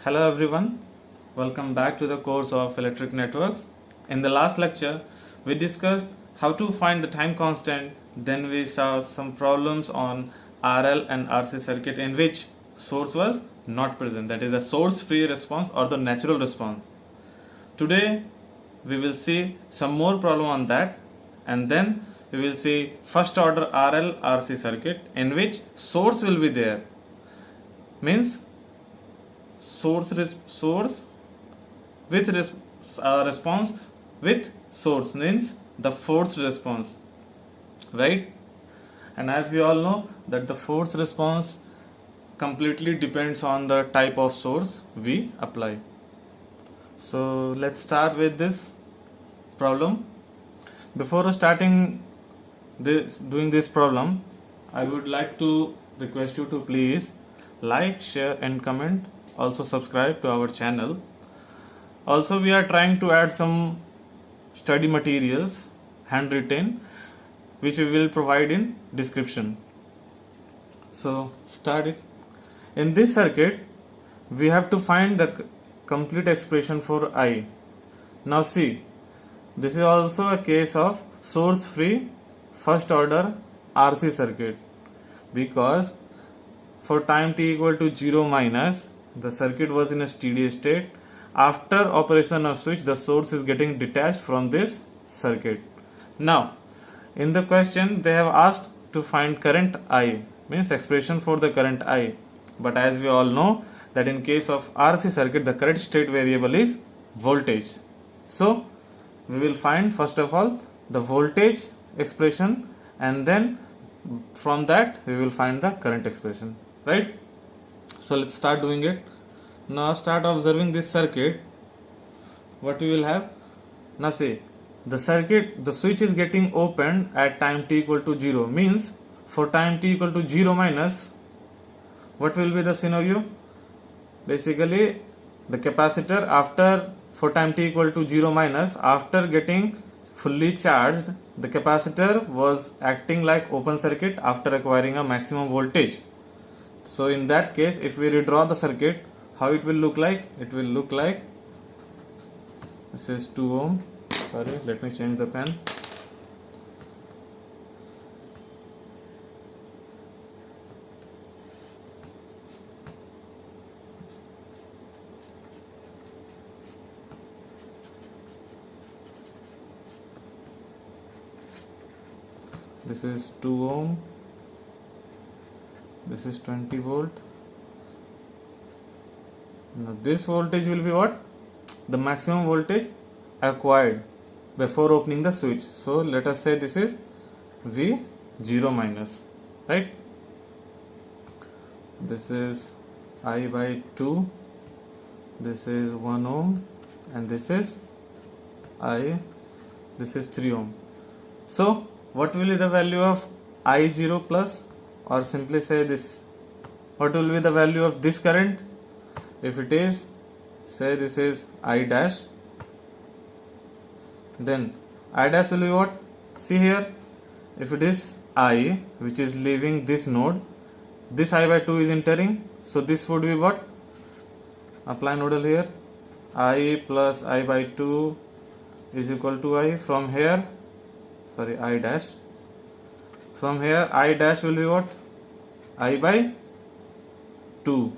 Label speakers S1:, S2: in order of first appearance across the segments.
S1: Hello everyone, welcome back to the course of Electric Networks. In the last lecture, we discussed how to find the time constant, then we saw some problems on RL and RC circuit in which source was not present, that is the source free response or the natural response. Today, we will see some more problem on that, and then we will see first order RL RC circuit in which source will be there, means source with response with source means the forced response, right? And as we all know that the forced response completely depends on the type of source we apply. So let's start with this problem. Before starting doing this problem, I would like to request you to please like, share and comment. Also subscribe to our channel. Also we are trying to add some study materials handwritten which we will provide in description. So start it. In this circuit we have to find the complete expression for I. Now see, this is also a case of source free first order RC circuit, because for time t equal to 0 minus the circuit was in a steady state. After operation of switch, the source is getting detached from this circuit. Now in the question they have asked to find current I, means expression for the current I, but as we all know that in case of RC circuit the correct state variable is voltage. So we will find first of all the voltage expression, and then from that we will find the current expression, right? So let's start doing it. Now start observing this circuit. What we will have? Now see, the switch is getting opened at time t equal to 0, means for time t equal to 0 minus, what will be the scenario? Basically the capacitor for time t equal to 0 minus, after getting fully charged, the capacitor was acting like open circuit after acquiring a maximum voltage. So in that case, if we redraw the circuit, how it will look like? It will look like, this is 2 ohm, sorry, let me change the pen. This is 2 ohm, this is 20 volt. Now this voltage will be what? The maximum voltage acquired before opening the switch. So let us say this is V0 minus, right? This is I by 2, this is 1 ohm, and this is I, this is 3 ohm. So what will be the value of I0 plus, or simply say this, what will be the value of this current? If it is, say this is I dash, then I dash will be what? See here, if it is I which is leaving this node, this I by 2 is entering, so this would be what? Apply nodal here, I plus I by 2 is equal to I. From here, sorry, I dash, from here I dash will be what? I by 2,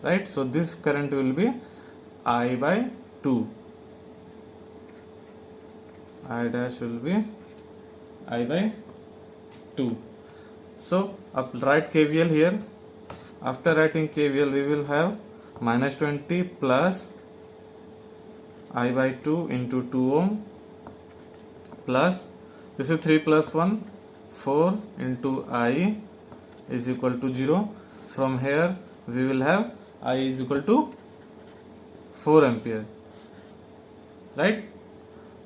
S1: right? So this current will be I by 2, I dash will be I by 2. So write KVL here. After writing KVL we will have minus 20 plus I by 2 into 2 ohm plus, this is 3 plus 1, 4 into I is equal to 0. From here we will have I is equal to 4 ampere, right?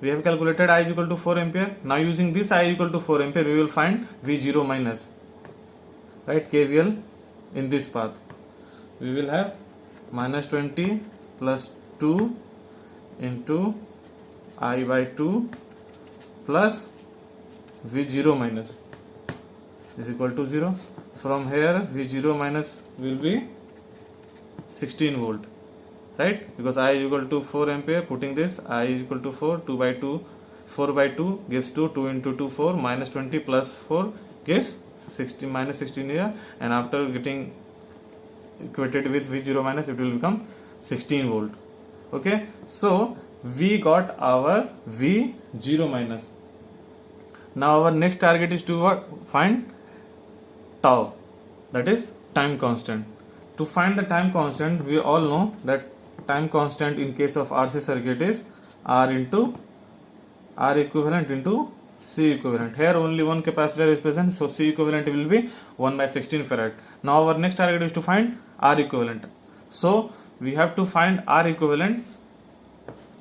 S1: We have calculated I is equal to 4 ampere. Now using this I is equal to 4 ampere, we will find V0 minus, right? KVL in this path. We will have minus 20 plus 2 into I by 2 plus V0 minus is equal to 0. From here V0 minus will be 16 volt, right? Because I is equal to 4 ampere. Putting this, I is equal to 4, 2 by 2, 4 by 2 gives 2, 2 into 2 4, minus 20 plus 4 gives 16, minus 16 here, and after getting equated with V0 minus, it will become 16 volt. Okay, so we got our V0 minus. Now our next target is to what? Find tau, that is time constant. To find the time constant, we all know that time constant in case of RC circuit is R into R equivalent into C equivalent. Here only one capacitor is present, so C equivalent will be 1 by 16 farad. Now our next target is to find R equivalent. So we have to find R equivalent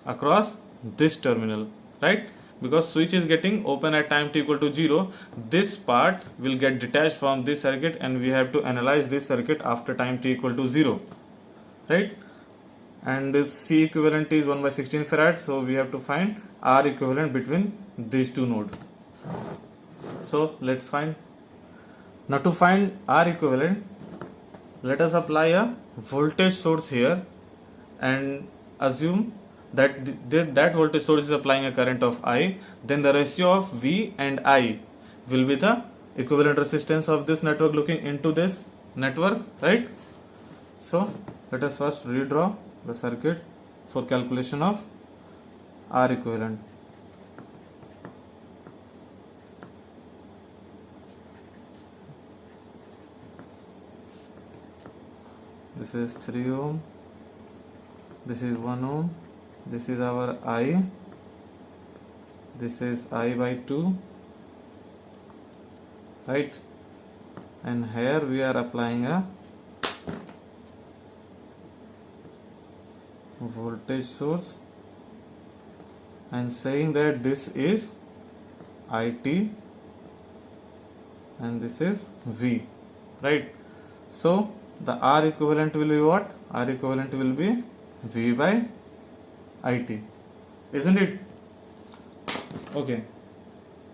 S1: across this terminal, right? Because switch is getting open at time t equal to 0, this part will get detached from this circuit, and we have to analyze this circuit after time t equal to 0, right? And this C equivalent is 1 by 16 farad, so we have to find R equivalent between these two nodes. So let's find. Now to find R equivalent, let us apply a voltage source here and assume that that voltage source is applying a current of I. Then the ratio of V and I will be the equivalent resistance of this network looking into this network, right? So let us first redraw the circuit for calculation of R equivalent. This is 3 ohm, this is 1 ohm, this is our I, this is I by 2, right? And here we are applying a voltage source and saying that this is IT and this is V, right? So the R equivalent will be what? R equivalent will be V by IT, isn't it? Okay,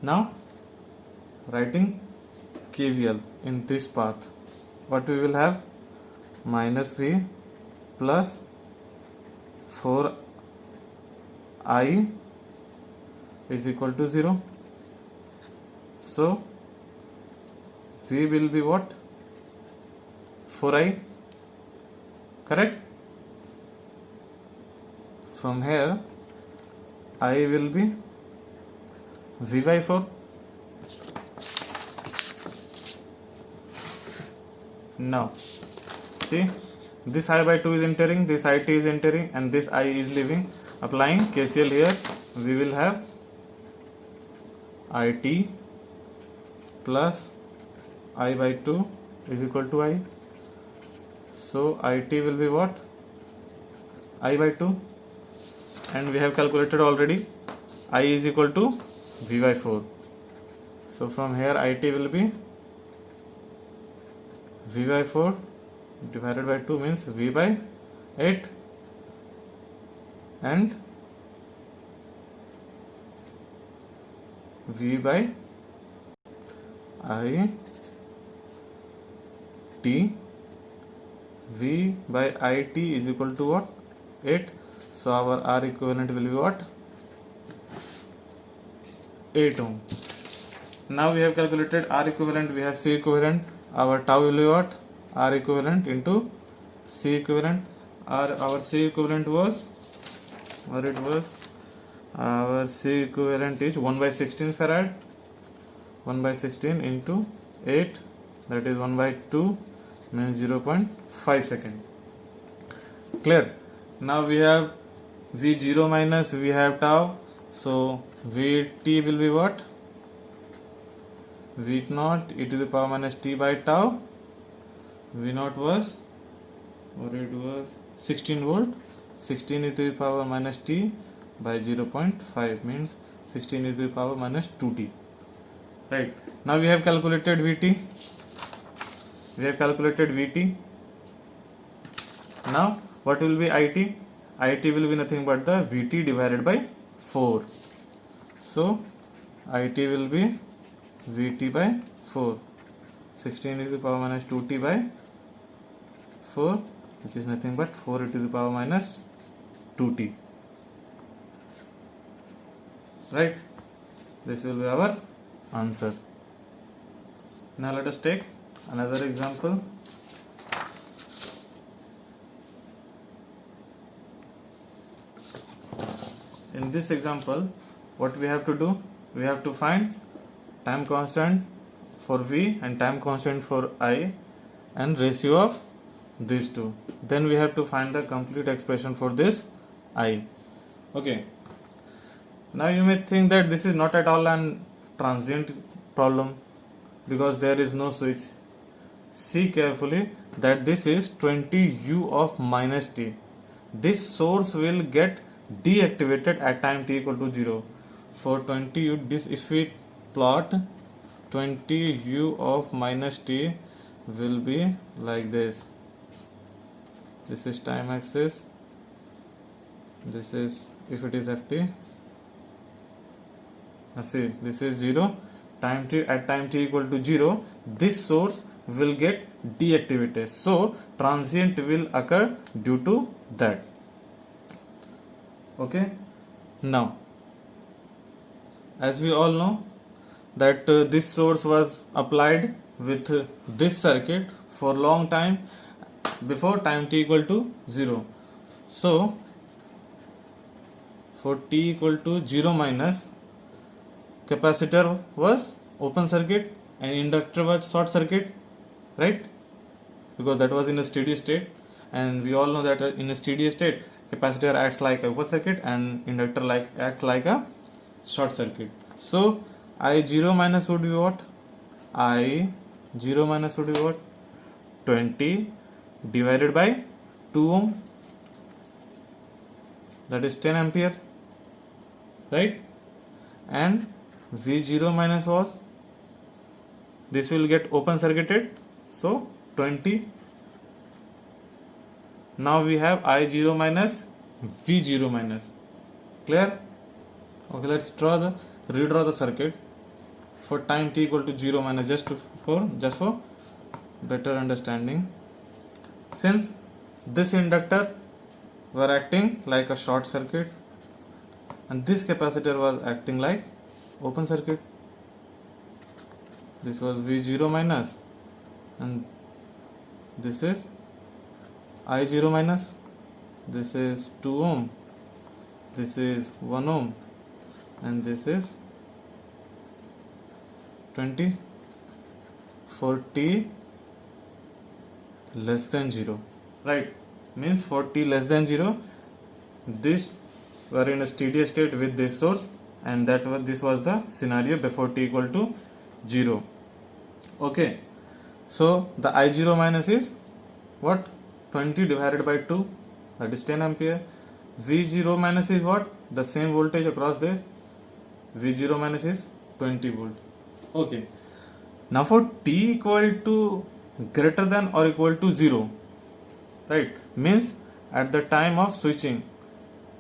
S1: now writing KVL in this path, what we will have? Minus V plus 4I is equal to 0. So V will be what? 4I, correct? From here I will be V by 4. Now see, this I by 2 is entering, this IT is entering, and this I is leaving. Applying KCL here, we will have IT plus I by 2 is equal to I. So IT will be what? I by 2, and we have calculated already. I is equal to V by 4. So from here IT will be V by 4 divided by 2 means V by 8, and V by I T. V by IT is equal to what? 8. So our R equivalent will be what? 8 ohm. Now we have calculated R equivalent, we have C equivalent. Our tau will be what? R equivalent into C equivalent. Our C equivalent was, or it was, our C equivalent is 1 by 16 farad. 1 by 16 into 8, that is 1 by 2 means 0.5 second. Clear? Now we have V0 minus, we have tau, so Vt will be what? V0 e to the power minus t by tau. V0 was, or it was 16 volt. 16 e to the power minus t by 0.5 means 16 e to the power minus 2t. Right. Now we have calculated Vt. We have calculated Vt. Now what will be It? It will be nothing but the Vt divided by 4. So It will be Vt by 4. 16 is to the power minus 2t by 4 which is nothing but 4 e to the power minus 2t. Right? This will be our answer. Now let us take another example. In this example, what we have to do? We have to find time constant for V and time constant for I and ratio of these two. Then we have to find the complete expression for this I. Okay. Now you may think that this is not at all an transient problem because there is no switch. See carefully that this is 20u of minus t. This source will get deactivated at time t equal to 0. For 20u, this if we plot 20u of minus t will be like this. This is time axis. This is if it is ft. Now see, this is 0. Time t at time t equal to 0, this source will get deactivated. So transient will occur due to that. Okay. Now, as we all know that this source was applied with this circuit for long time before time t equal to 0. So for t equal to 0 minus, capacitor was open circuit and inductor was short circuit, right? Because that was in a steady state, and we all know that in a steady state capacitor acts like a open circuit and inductor acts like a short circuit. So I0 minus would be what? I0 minus would be what? 20 divided by 2 ohm, that is 10 ampere, right? And V0 minus was, this will get open circuited, so 20. Now we have I0 minus V0 minus. Clear? Okay, let's redraw the circuit for time t equal to 0 minus just for better understanding. Since this inductor were acting like a short circuit and this capacitor was acting like open circuit, this was V0 minus and this is I0 minus, this is 2 ohm, this is 1 ohm and this is 20 for t less than 0, right? Means for t less than 0, this were in a steady state with this source, and this was the scenario before t equal to 0. Okay, so the I0 minus is what? 20 divided by 2, that is 10 ampere. V0 minus is what? The same voltage across this. V0 minus is 20 volt. Okay, now for t equal to greater than or equal to 0, right? Means at the time of switching,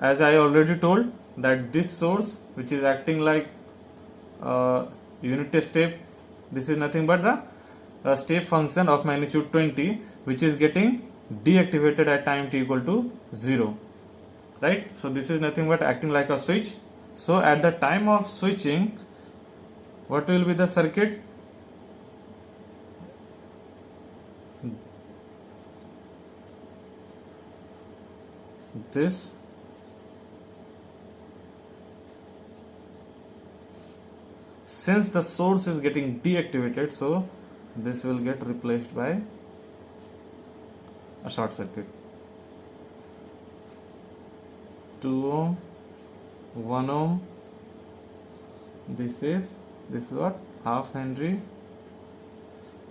S1: as I already told that this source which is acting like unit step, this is nothing but the step function of magnitude 20 which is getting deactivated at time t equal to 0, right? So this is nothing but acting like a switch. So at the time of switching, what will be the circuit? This since the source is getting deactivated, so this will get replaced by a short circuit. 2 ohm, 1 ohm, this is what? Half Henry,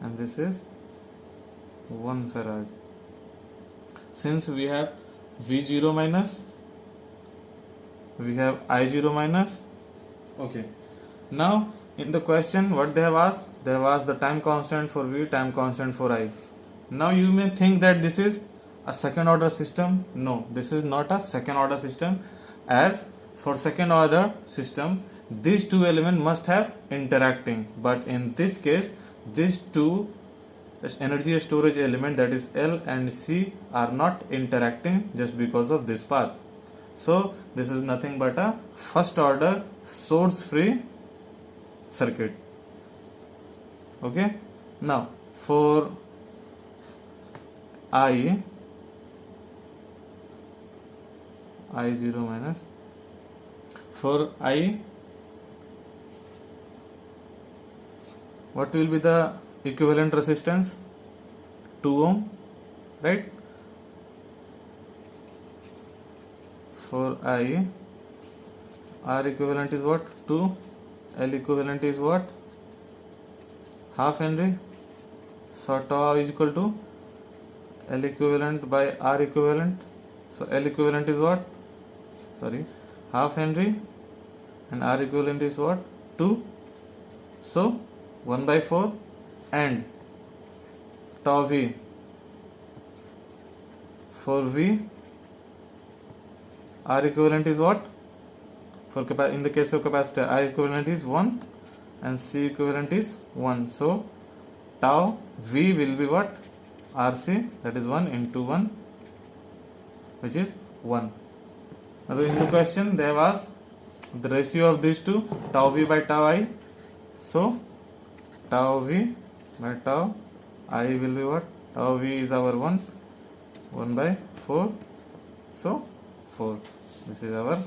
S1: and this is 1 farad. Since we have V0 minus, we have I0 minus. Okay, now in the question what they have asked? They have asked the time constant for V, time constant for I. Now you may think that this is a second order system. No, this is not a second order system, as for second order system these two elements must have interacting, but in this case these two energy storage element, that is L and C, are not interacting just because of this path. So this is nothing but a first order source free circuit. Okay, now for I0 minus, for I, what will be the equivalent resistance? 2 ohm, right? For I, R equivalent is what? 2. L equivalent is what? Half Henry. So tau is equal to L equivalent by R equivalent. So L equivalent is what? Sorry, half Henry, and R equivalent is what? 2. So 1 by 4, and tau V, for V, R equivalent is what? For in the case of capacitor, R equivalent is 1 and C equivalent is 1. So tau V will be what? RC, that is 1 into 1, which is 1. Now in the question they have asked the ratio of these two, tau V by tau I. So tau V by tau I will be what? Tau V is our 1 by 4. So 4. This is our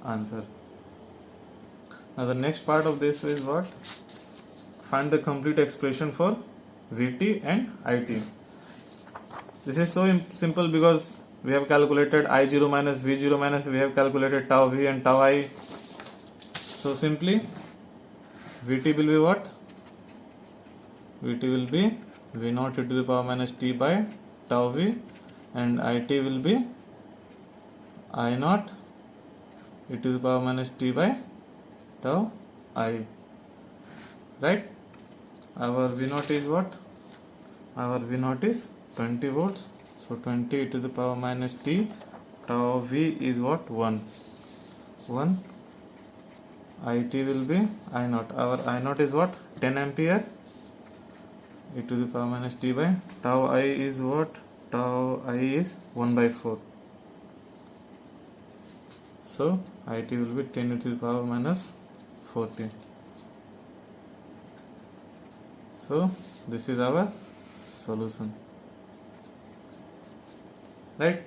S1: answer. Now the next part of this is what? Find the complete expression for Vt and It. This is so simple because we have calculated I0 minus V0 minus, we have calculated tau V and tau I. So simply Vt will be what? Vt will be V0 e to the power minus t by tau V, and It will be I0 e to the power minus t by tau I. Right? Our V0 is what? Our V0 is 20 volts. So 20 e to the power minus t, tau V is what? 1. It will be I0. Our I0 is what? 10 ampere e to the power minus t by tau I is what? Tau I is 1 by 4. So It will be 10 e to the power minus 40. So this is our solution. Right?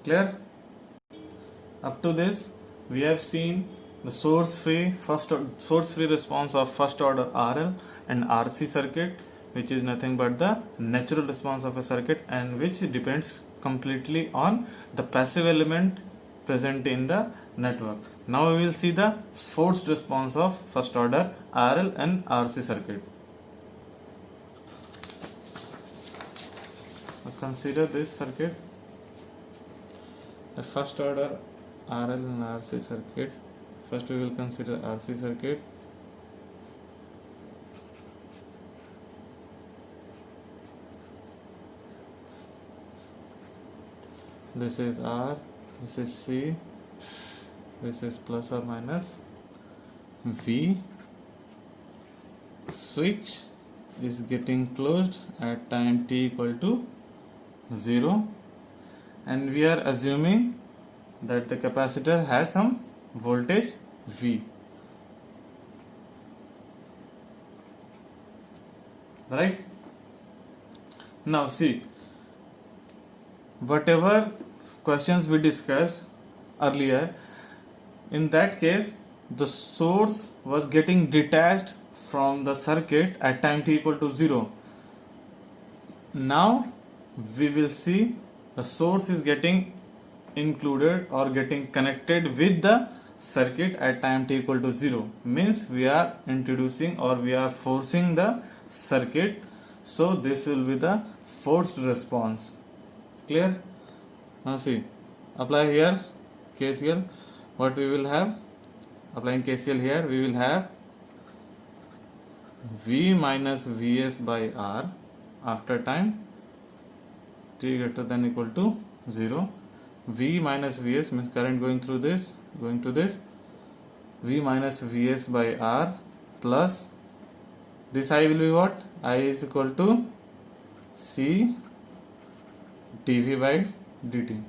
S1: Clear? Up to this we have seen the source free response of first order RL and RC circuit, which is nothing but the natural response of a circuit and which depends completely on the passive element present in the network. Now we will see the forced response of first order RL and RC circuit. Consider this circuit, a first order RL and RC circuit. First we will consider RC circuit. This is R, this is C, this is plus or minus V. Switch is getting closed at time t equal to 0, and we are assuming that the capacitor has some voltage V. Right? Now see, whatever questions we discussed earlier, in that case the source was getting detached from the circuit at time t equal to 0. Now we will see the source is getting included or getting connected with the circuit at time t equal to 0. Means we are introducing or we are forcing the circuit. So this will be the forced response. Clear? Now see, apply here KCL. What we will have? Applying KCL here, we will have V minus Vs by R after time t greater than equal to 0. V minus Vs means current going through this, going to this. V minus Vs by R plus This I will be what? I is equal to C dV by dt.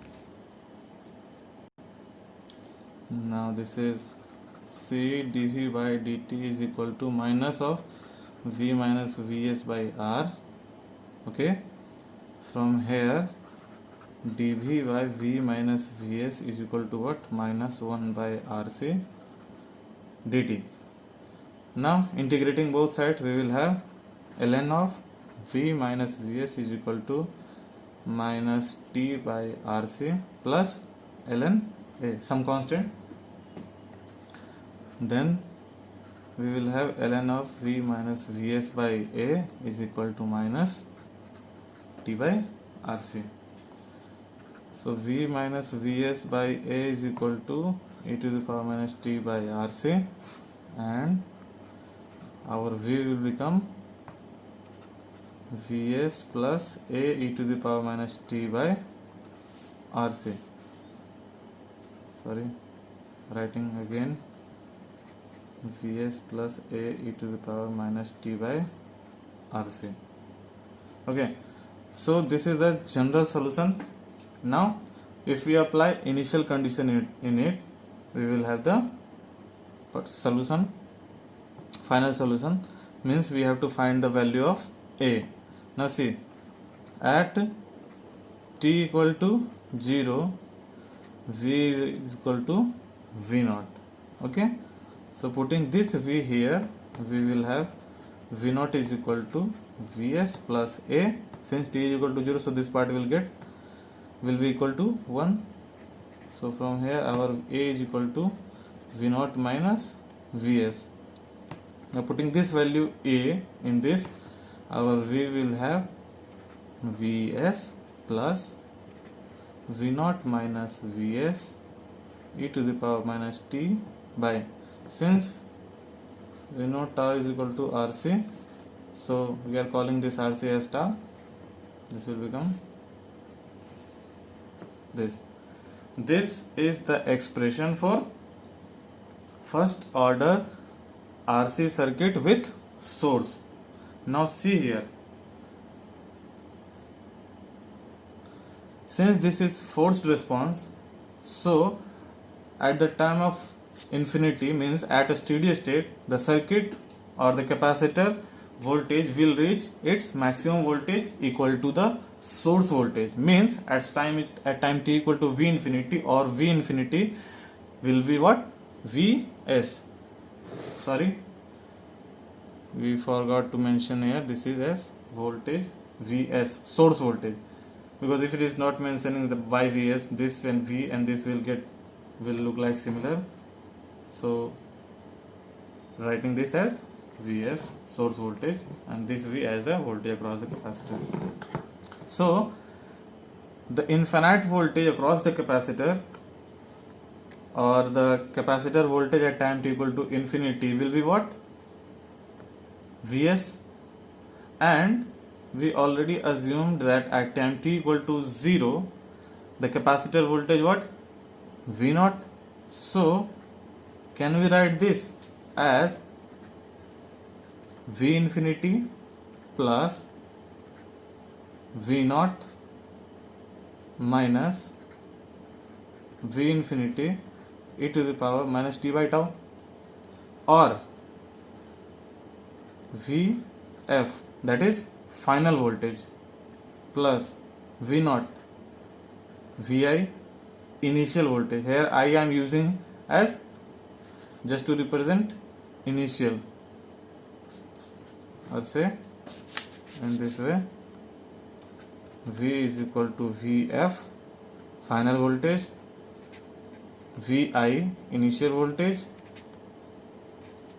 S1: Now this is C dV by dt is equal to minus of V minus Vs by R. Okay, from here dV by V minus Vs is equal to what? Minus 1 by RC dt. Now integrating both sides, we will have ln of V minus Vs is equal to minus T by RC plus ln A, some constant. Then we will have ln of V minus Vs by A is equal to minus T by RC. So V minus Vs by A is equal to e to the power minus T by RC, and our V will become Vs plus A e to the power minus T by RC. Sorry, writing again, Vs plus A e to the power minus T by RC. Okay, so this is the general solution. Now if we apply initial condition in it, we will have the solution. Final solution means we have to find the value of A. Now see, at t equal to 0, V is equal to V naught. Okay, so putting this V here, we will have V naught is equal to Vs plus A. Since t is equal to 0, so this part will be equal to 1. So from here our A is equal to V naught minus Vs. Now putting this value A in this, our V will have Vs plus V naught minus Vs e to the power minus T by, since we know tau is equal to RC, so we are calling this RC as tau. This will become this. This is the expression for first order RC circuit with source. Now see here, since this is forced response, so at the time of infinity, means at a steady state, the circuit or the capacitor voltage will reach its maximum voltage equal to the source voltage. Means at time t equal to V infinity, or V infinity will be what? Vs. Sorry, we forgot to mention here, this is as voltage Vs, source voltage, because if it is not mentioning the by Vs, this and V and this will look like similar. So writing this as Vs, source voltage, and this V as the voltage across the capacitor. So the infinite voltage across the capacitor, or the capacitor voltage at time t equal to infinity, will be what? Vs. And we already assumed that at time t equal to 0, the capacitor voltage what? V naught. So can we write this as V infinity plus V naught minus V infinity e to the power minus T by tau, or Vf, that is final voltage, plus V naught Vi, initial voltage. Here I am using as just to represent initial, or say in this way, V is equal to Vf, final voltage, Vi, initial voltage,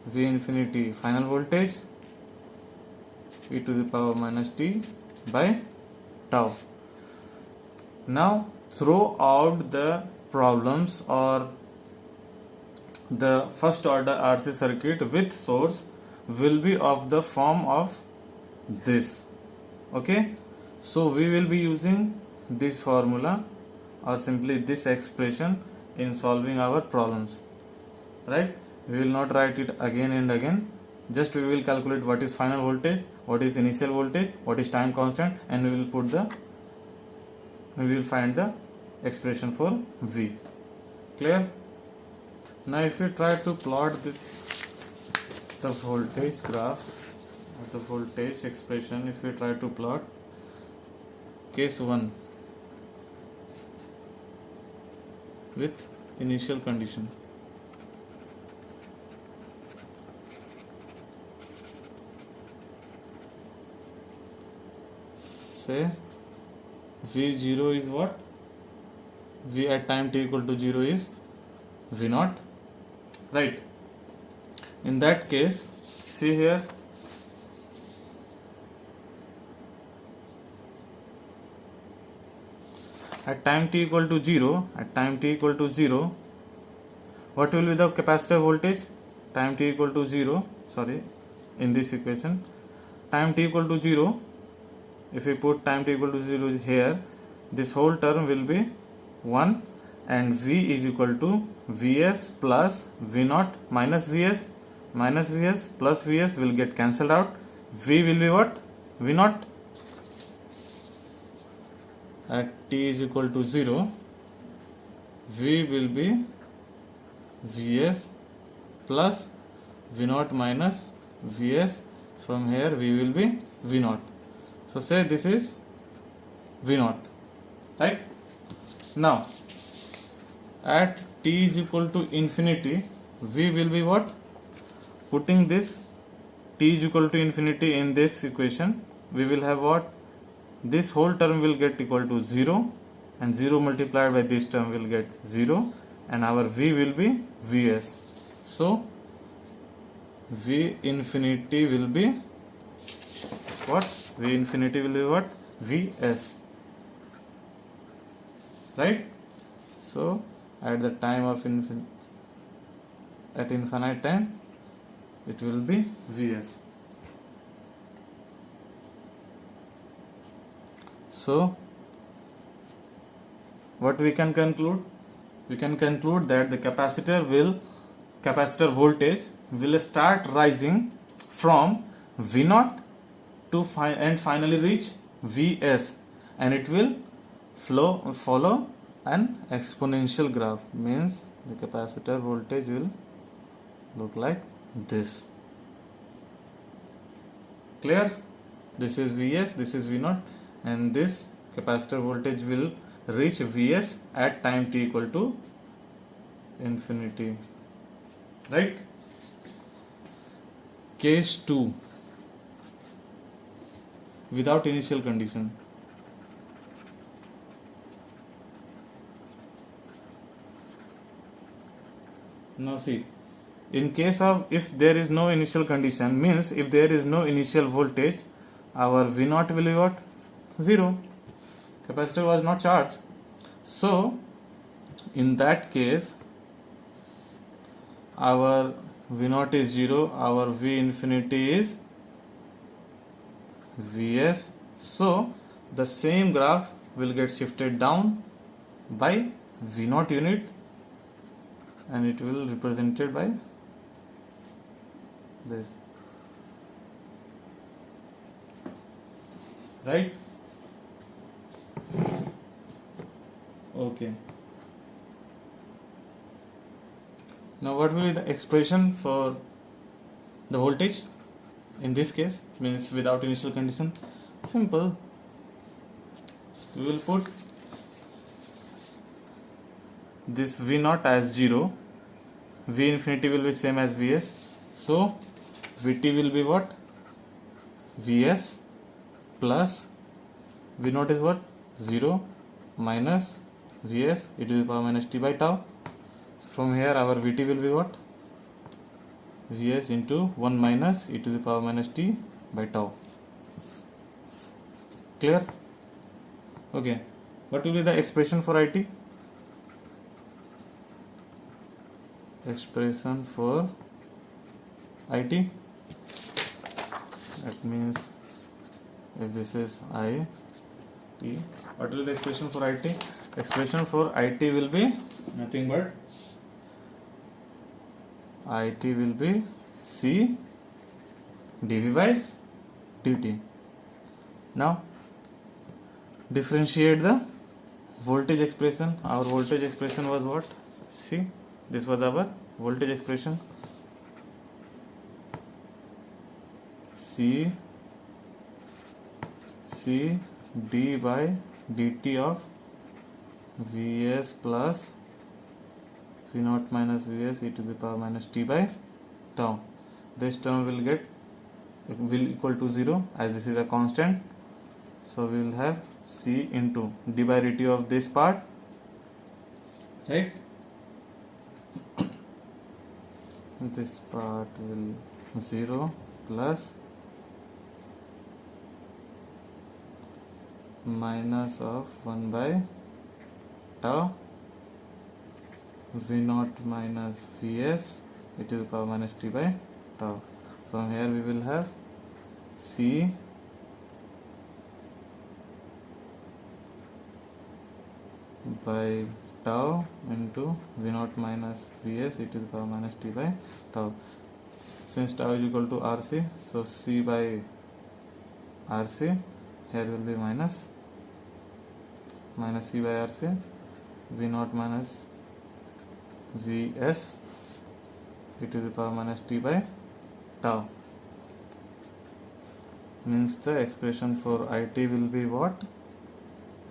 S1: V infinity, final voltage, e to the power minus T by tau. Now throughout the problems or the first order RC circuit with source will be of the form of this. Okay, so we will be using this formula or simply this expression in solving our problems, right? We will not write it again and again. just we will calculate what is final voltage, what is initial voltage, what is time constant, and we will find the expression for V. Clear? Now if you try to plot the voltage graph, the voltage expression, if we try to plot case 1 with initial condition, say V0 is what? V at time t equal to 0 is V0, right? In that case, see here, at time t equal to 0, what will be the capacitor voltage? Time t equal to 0, in this equation, time t equal to 0, if we put time t equal to 0 here, this whole term will be 1, and V is equal to Vs plus V0 minus Vs plus Vs will get cancelled out. V will be what? V0. At t is equal to 0, V will be Vs plus V0 minus Vs. From here V will be V0. So say this is V0, right? Now at t is equal to infinity, V will be what? Putting this t is equal to infinity in this equation, we will have what? This whole term will get equal to 0, and 0 multiplied by this term will get 0, and our V will be Vs. So V infinity will be what? V infinity will be what? Vs, right? So at the time of at infinite time, it will be Vs. So what we can conclude? We can conclude that the capacitor voltage will start rising from V0 to and finally reach Vs, and it will follow an exponential graph. Means the capacitor voltage will look like this. Clear? This is Vs, this is V0, and this capacitor voltage will reach Vs at time t equal to infinity, right? Case 2, without initial condition. Now see, in case of if there is no initial condition, means if there is no initial voltage, our V0 will be what? 0. Capacitor was not charged. So in that case, our V0 is 0, our V infinity is Vs. So the same graph will get shifted down by V0 unit, and it will be represented by this, right? Okay. Now what will be the expression for the voltage in this case, means without initial condition? Simple. We will put this V0 as 0, V infinity will be same as Vs, so Vt will be what? Vs plus V0 is what? 0 minus Vs e to the power minus t by tau. So from here our Vt will be what? Vs into 1 minus e to the power minus t by tau. Clear? Okay. What will be the expression for It? Expression for It, that means if this is I t, what will be the expression for It? Expression for It will be nothing but It will be C dv by dt. Now differentiate the voltage expression. Our voltage expression was what? See, this was our voltage expression. C d by dt of Vs plus V naught minus Vs e to the power minus t by tau. This term will equal to 0 as this is a constant. So we will have C into d by dt of this part, right? This part will 0 plus minus of 1 by tau V naught minus Vs e to the power minus t by tau. From here we will have C by tau into V naught minus Vs e to the power minus t by tau. Since tau is equal to RC, so C by RC, here will be minus C by RC, V naught minus Vs e to the power minus t by tau. Means the expression for IT will be what?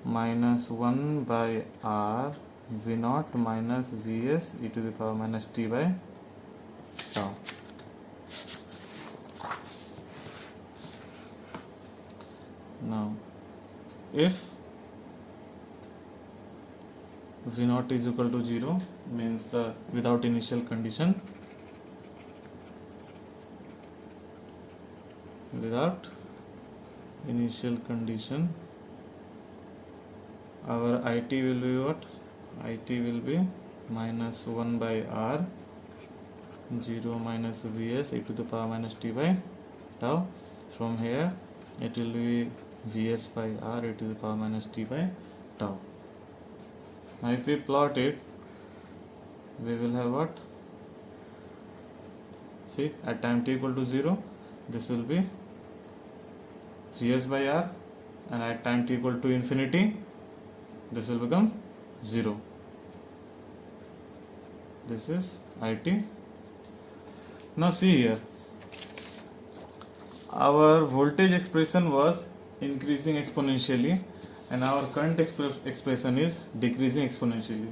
S1: Minus 1 by R V naught minus Vs e to the power minus t by tau. Now if V naught is equal to 0 means the without initial condition, our IT will be what? IT will be minus 1 by R 0 minus Vs e to the power minus t by tau. From here it will be Vs by R e to the power minus t by tau. Now if we plot it, we will have what? See, at time t equal to 0, this will be Vs by R, and at time t equal to infinity, this will become 0. This is IT. Now see here, our voltage expression was increasing exponentially and our current expression is decreasing exponentially.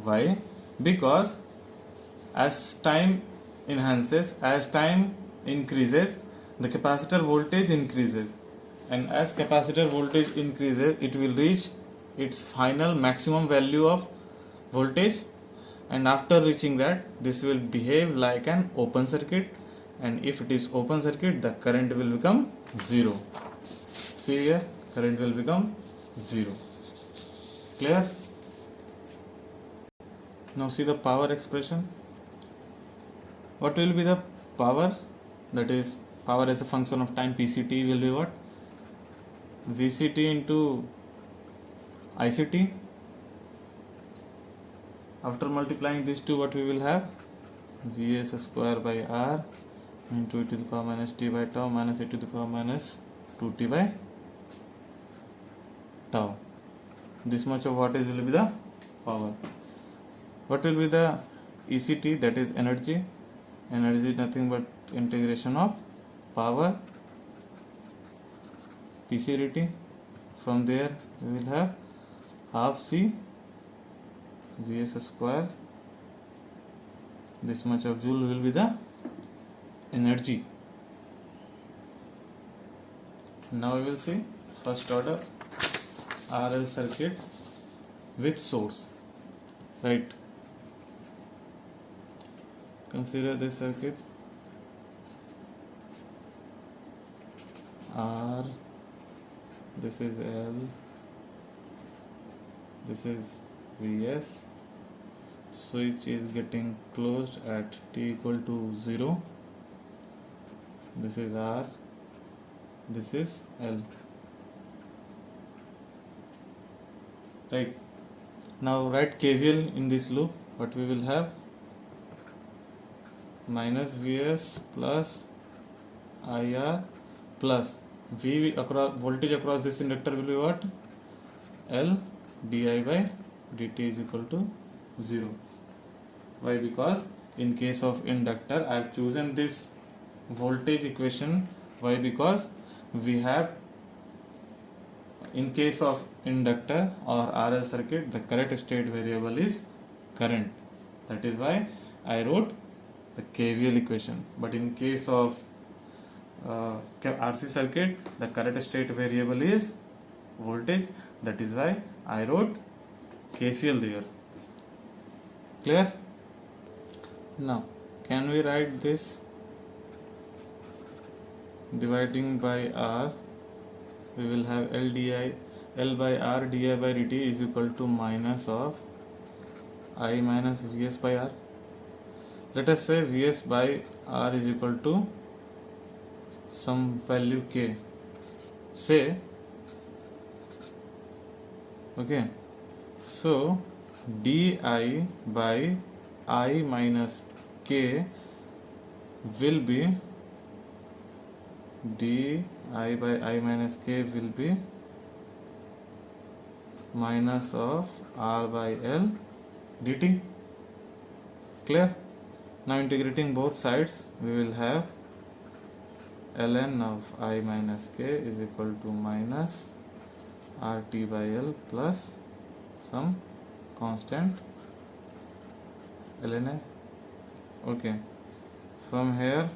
S1: Why? Because as time enhances, as time increases, the capacitor voltage increases, and as capacitor voltage increases, it will reach its final maximum value of voltage, and after reaching that, this will behave like an open circuit, and if it is open circuit, the current will become 0. See here, current will become 0. Clear? Now see the power expression. What will be the power? That is, power as a function of time, PCT will be what? VCT into ICT. After multiplying these two, what we will have? Vs square by R into e to the power minus t by tau minus e to the power minus 2t by tau. This much of what is will be the power. What will be the ECT? That is energy. Energy is nothing but integration of power PC dt. From there we will have half C Vs square. This much of joule will be the energy. Now we will see first order RL circuit with source, right? Consider this circuit. R, this is L, this is Vs. Switch is getting closed at t equal to 0. This is R, this is L. Right. Now write KVL in this loop. What we will have? Minus Vs plus IR plus V across voltage across this inductor will be what? L di by dt is equal to 0. Why? Because in case of inductor I have chosen this voltage equation. Why? Because we have, in case of inductor or RL circuit, the correct state variable is current. That is why I wrote the KVL equation. But in case of RC circuit, the correct state variable is voltage. That is why I wrote KCL there. Clear? Now, can we write this? Dividing by R, we will have L by R di by dt is equal to minus of I minus Vs by R. Let us say Vs by R is equal to some value K. Say, okay, so di by I minus K will be di by I minus K will be minus of R by L dt. Clear? Now integrating both sides, we will have ln of I minus K is equal to minus RT by L plus some constant ln A. Okay, from here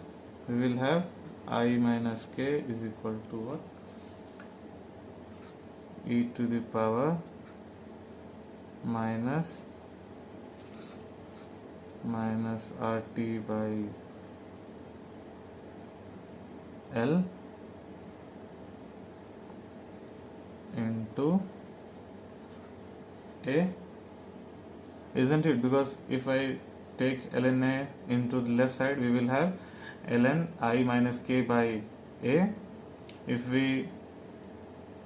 S1: we will have I minus K is equal to what? E to the power minus RT by L into A, isn't it? Because if I take ln A into the left side, we will have ln I minus K by A. If we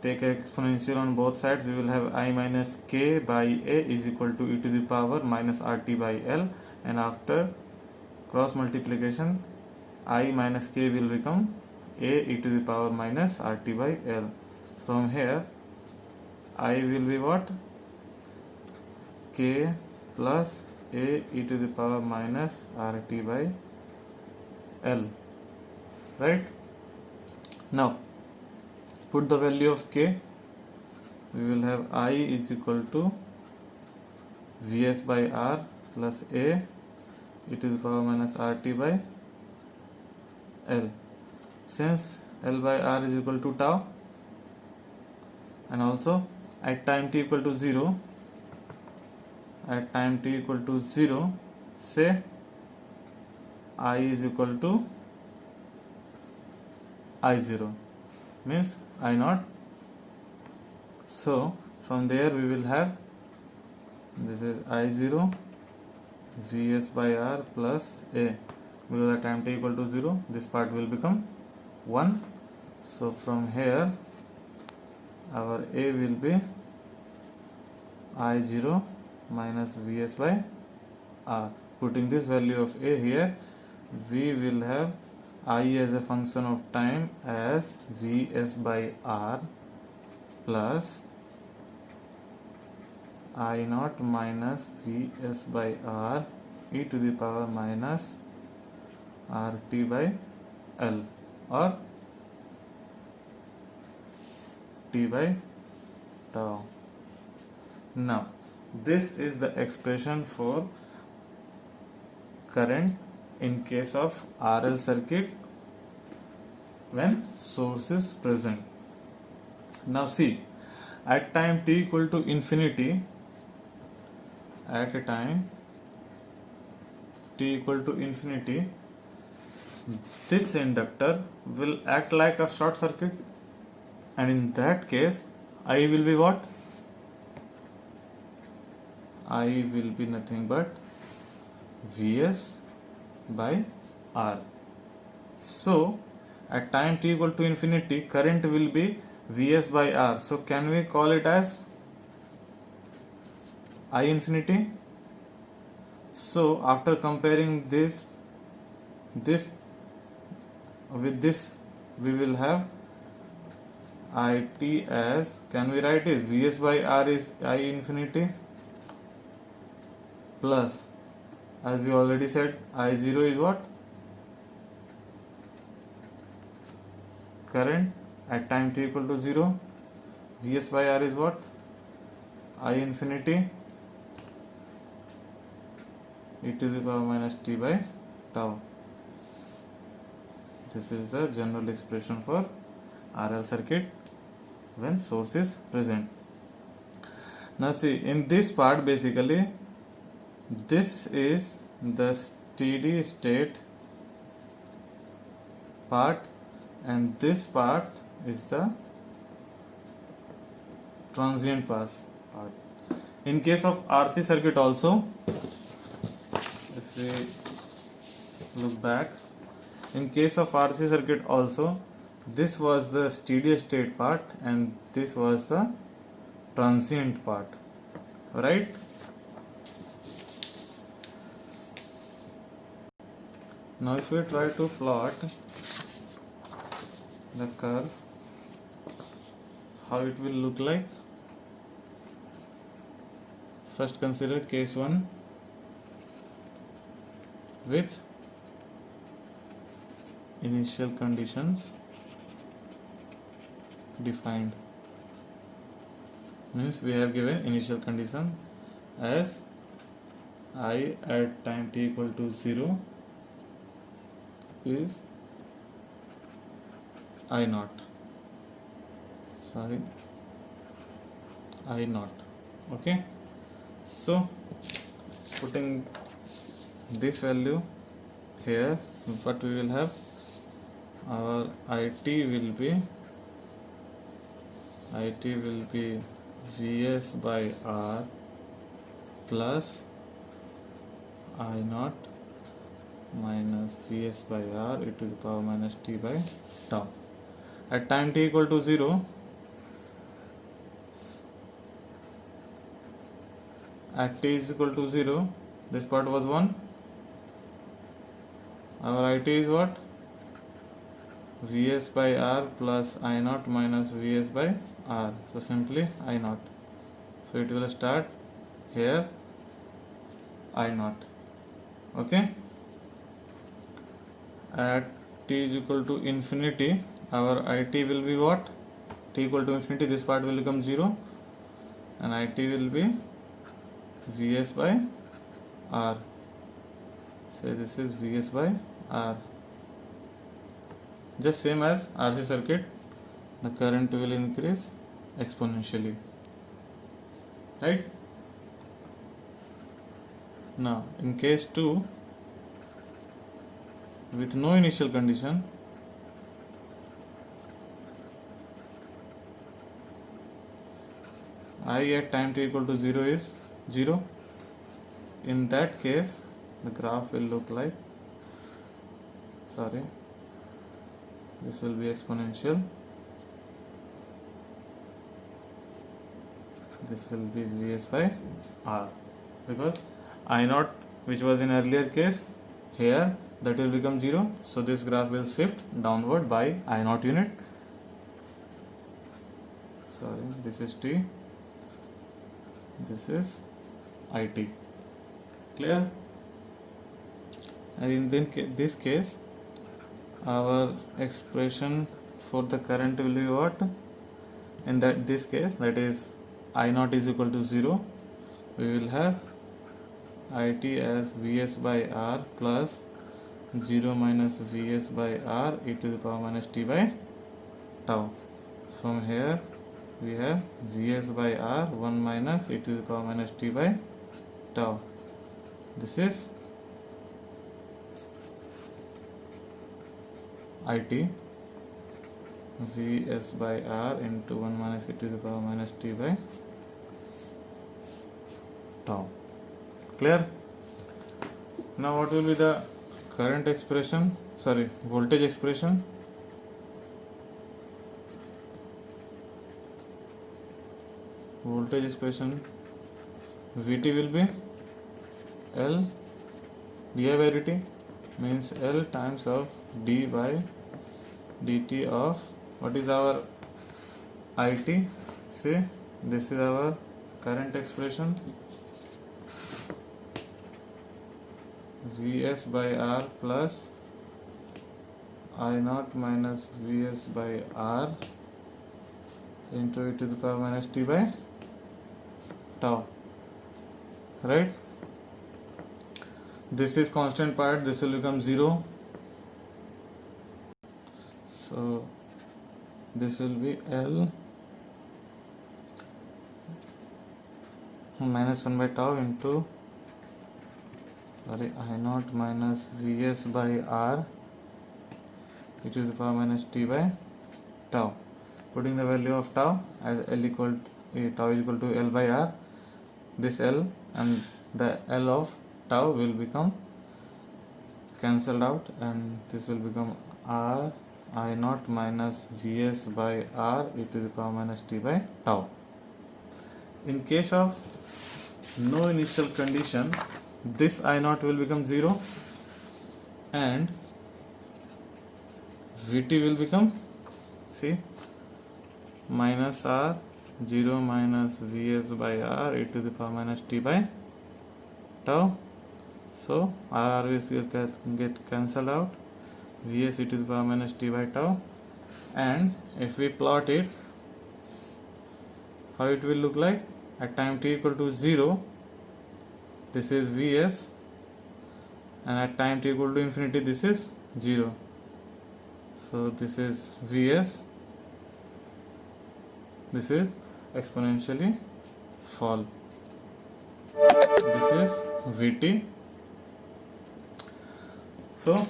S1: take exponential on both sides, we will have I minus K by A is equal to e to the power minus RT by L, and after cross multiplication, I minus K will become A e to the power minus RT by L. From here, I will be what? K plus A e to the power minus RT by L. Right? Now, put the value of K. We will have I is equal to Vs by R plus A e to the power minus RT by L. Since L by R is equal to tau, and also at time t equal to 0, say I is equal to I0, means I naught. So from there we will have, this is I0 Vs by R plus A, because at time t equal to 0, this part will become 1. So from here our A will be I0 minus Vs by R. Putting this value of A here, we will have I as a function of time as Vs by R plus I naught minus Vs by R e to the power minus RT by L, or T by tau. Now, this is the expression for current in case of RL circuit when source is present. Now see, at time t equal to infinity, at a time t equal to infinity, this inductor will act like a short circuit, and in that case I will be what? I will be nothing but Vs by R. So at time t equal to infinity, current will be Vs by R. So can we call it as I infinity? So after comparing this with this we will have IT as, can we write it, Vs by R is I infinity plus, as we already said, I0 is what? Current at time t equal to 0. Vs by R is what? I infinity e to the power minus t by tau. This is the general expression for RL circuit when source is present. Now see, in this part basically this is the steady state part and this part is the transient part. In case of RC circuit also, if we look back, in case of RC circuit also, this was the steady state part and this was the transient part, right? Now if we try to plot the curve, how it will look like. First consider case 1 with initial conditions defined. Means we have given initial condition as I at time t equal to 0 is I naught. Sorry, I naught. Okay, so putting this value here, what we will have, our IT will be Vs by R plus I naught minus Vs by R e to the power minus t by tau. At time t equal to 0, at t is equal to 0, this part was 1. Our IT is what? Vs by R plus I naught minus Vs by R. So simply I naught. So it will start here I naught. Okay. At t is equal to infinity, our IT will be what? T equal to infinity, this part will become 0 and IT will be Vs by R. Say this is Vs by R. Just same as RC circuit, the current will increase exponentially, right? Now in case 2 with no initial condition, I at time t equal to 0 is 0. In that case the graph will look like, sorry, this will be exponential, this will be Vs by R, because I naught which was in earlier case, here that will become 0, so this graph will shift downward by I naught unit. Sorry, this is T, this is IT. Clear? And in this case our expression for the current will be what? In this case, that is I naught is equal to 0, we will have IT as Vs by R plus 0 minus Vs by R e to the power minus t by tau. From here we have Vs by R 1 minus e to the power minus t by tau. This is IT Vs by R into 1 minus e to the power minus t by tau. Clear? Now what will be the current expression, sorry, voltage expression? Voltage expression Vt will be L di by dt, means L times of d by dt of, what is our IT? See, this is our current expression, Vs by R plus I naught minus Vs by R into e to the power minus t by tau, right? This is constant part, this will become 0, so this will be L minus 1 by tau into I naught minus Vs by R e to the power minus t by tau. Putting the value of tau as L equal to, tau is equal to L by R, this L and the L of tau will become cancelled out, and this will become R I naught minus Vs by R e to the power minus t by tau. In case of no initial condition, this I naught will become 0 and Vt will become, see, minus R 0 minus Vs by R e to the power minus t by tau. So R will get cancelled out, Vs e to the power minus t by tau, and if we plot it, how it will look like? At time t equal to 0, this is Vs, and at time t equal to infinity, this is 0. So this is Vs, this is exponentially fall, this is Vt. So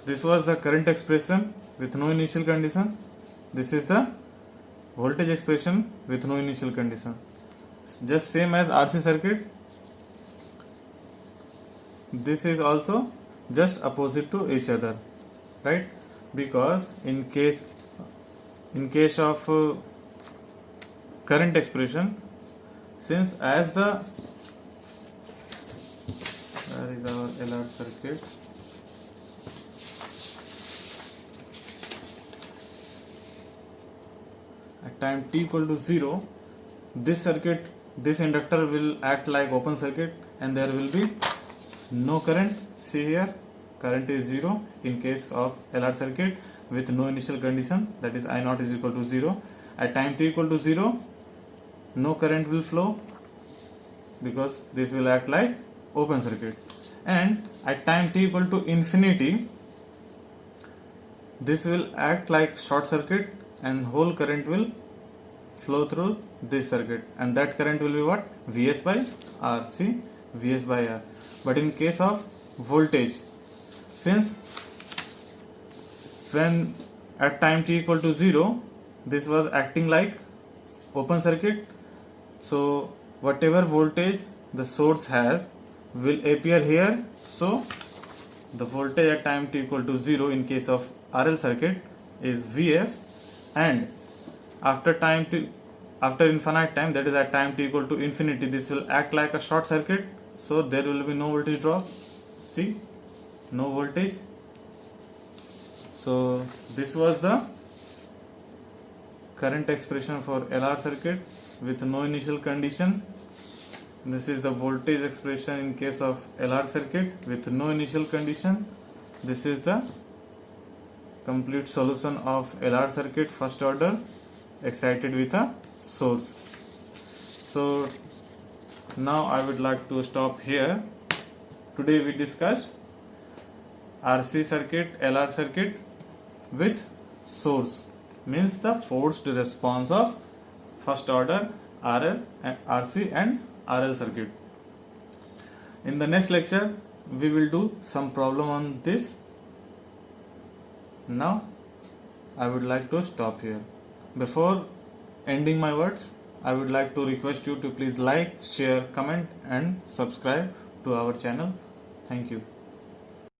S1: this was the current expression with no initial condition. This is the voltage expression with no initial condition. Just same as RC circuit, this is also just opposite to each other, right? Because in case of current expression, since as the, where is our LR circuit? At time t equal to 0, this circuit, this inductor will act like open circuit and there will be no current. See here, current is 0 in case of LR circuit with no initial condition, that is I naught is equal to 0. At time t equal to 0, no current will flow because this will act like open circuit, and at time t equal to infinity, this will act like short circuit and whole current will flow through this circuit, and that current will be what? Vs by R. See, Vs by R. But in case of voltage, since when at time t equal to 0, this was acting like open circuit, so whatever voltage the source has will appear here. So the voltage at time t equal to 0 in case of RL circuit is Vs, and after infinite time, that is at time t equal to infinity, this will act like a short circuit, so there will be no voltage drop. See, no voltage. So this was the current expression for LR circuit with no initial condition. This is the voltage expression in case of LR circuit with no initial condition. This is the complete solution of LR circuit first order excited with a source. So now I would like to stop here. Today we discussed RC circuit, LR circuit with source, means the forced response of first order RL and RC and RL circuit. In the next lecture we will do some problem on this. Now I would like to stop here. Before ending my words, I would like to request you to please like, share, comment and subscribe to our channel. Thank you.